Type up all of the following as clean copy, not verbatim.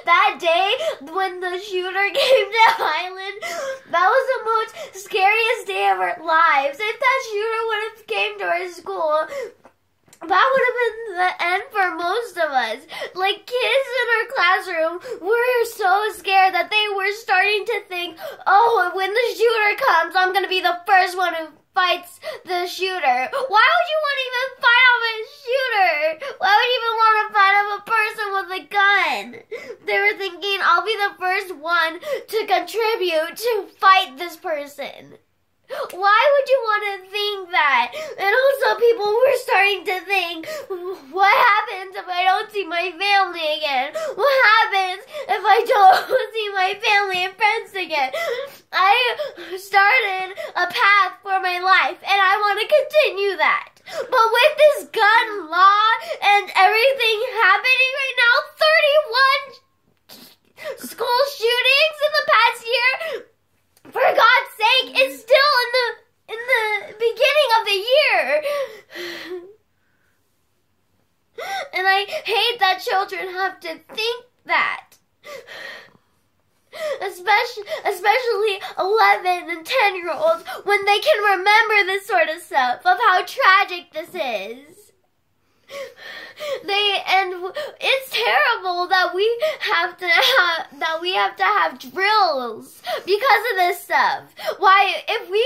That day when the shooter came to Highland, that was the most scariest day of our lives. If that shooter would have came to our school, that would have been the end for most of us. Like, kids in our classroom were so scared that they were starting to think, oh, when the shooter comes, I'm going to be the first one who fights the shooter. Why would you want to even fight off a shooter? Why would you even want to fight off a person with a gun? They were thinking, I'll be the first one to contribute to fight this person. Why would you want to think that? And also people were starting to think, what happens if I don't see my family again? What happens if I don't see my family and friends again? I started a path for my life and I want to continue that. But with this gun law and everything happening right now, 31 school shootings in the past year, for God's sake, it's still in the beginning of the year. And I hate that children have to think that. Especially 11 and 10-year-olds when they can remember this sort of stuff of how tragic this is. It's terrible that we have to have drills because of this stuff. Why, if we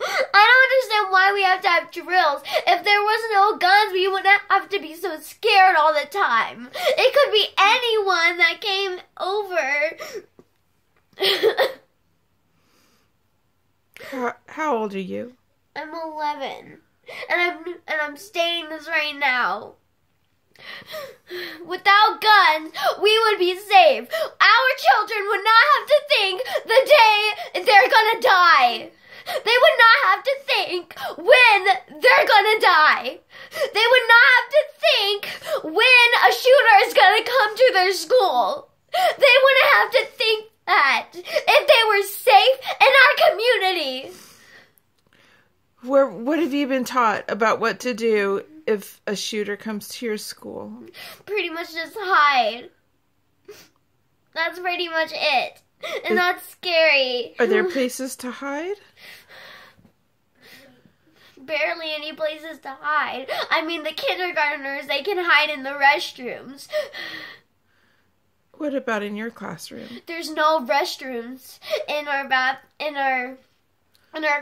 I don't understand why we have to have drills. If there was no guns, we wouldn't have to be so scared all the time. It could be anyone that came over. How old are you? I'm 11. And I'm stating this right now. Without guns, we would be safe. Our children would not have to think the day they're gonna die. They would not have to think when they're gonna die. They would not have to think when a shooter is gonna come to their school. They wouldn't have to think that if they were safe in our community. What have you been taught about what to do if a shooter comes to your school? Pretty much just hide. That's pretty much it. And that's scary. Are there places to hide? Barely any places to hide. I mean, the kindergartners, they can hide in the restrooms. What about in your classroom? There's no restrooms in our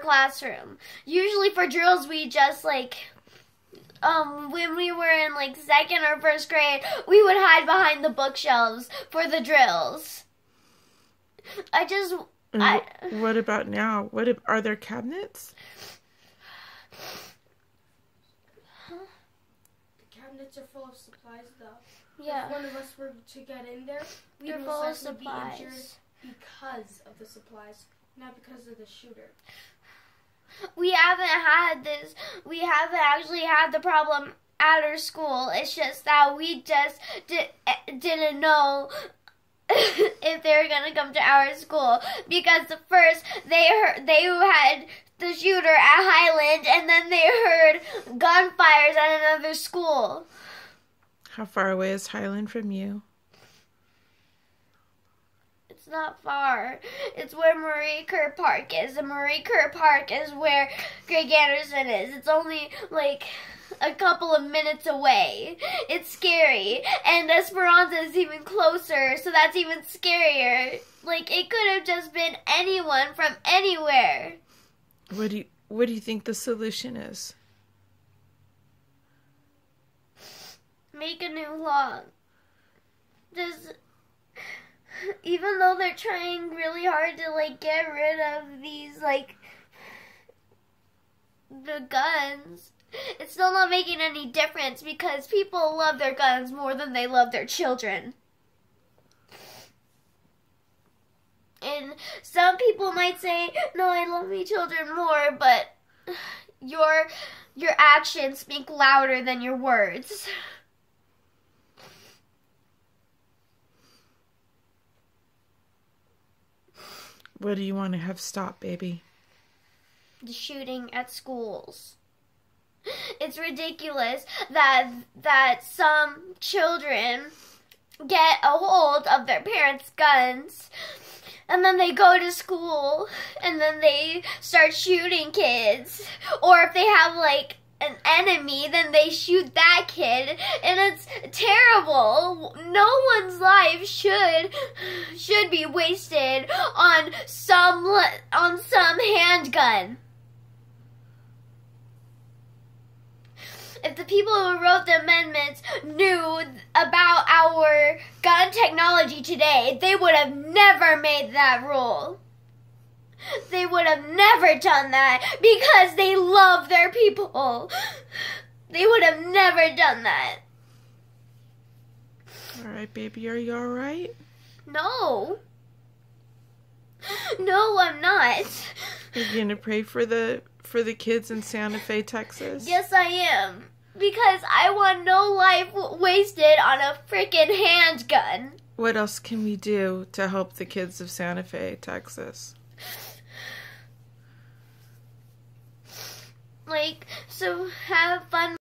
classroom. Usually for drills, we just when we were in second or first grade, we would hide behind the bookshelves for the drills. What about now? Are there cabinets? The cabinets are full of supplies, though. Yeah. If one of us were to get in there, They're we'd full of most likely be injured supplies. because of the supplies, not because of the shooter. We haven't actually had the problem at our school. It's just that we just didn't know if they were gonna come to our school, because first they had the shooter at Highland, and then they heard gunfires at another school. How far away is Highland from you? It's not far. It's where Marie Kerr Park is, and Marie Kerr Park is where Greg Anderson is. It's only a couple of minutes away. It's scary. And Esperanza is even closer, so that's even scarier. It could have just been anyone from anywhere. What do you think the solution is? Make a new law. Even though they're trying really hard to get rid of these the guns, it's still not making any difference, because people love their guns more than they love their children. And some people might say, no, I love my children more, but your actions speak louder than your words. What do you want to have stop, baby? The shooting at schools. It's ridiculous that some children get a hold of their parents' guns. And then they go to school, and then they start shooting kids. Or if they have, like, an enemy, then they shoot that kid. And it's terrible. No one's life should be wasted on some handgun. If the people who wrote the amendments knew about our gun technology today, they would have never made that rule. They would have never done that because they love their people. They would have never done that. All right, baby, are you all right? No. No, I'm not. Are you going to pray for the kids in Santa Fe, Texas? Yes, I am. Because I want no life wasted on a freaking handgun. What else can we do to help the kids of Santa Fe, Texas? Like, so have fun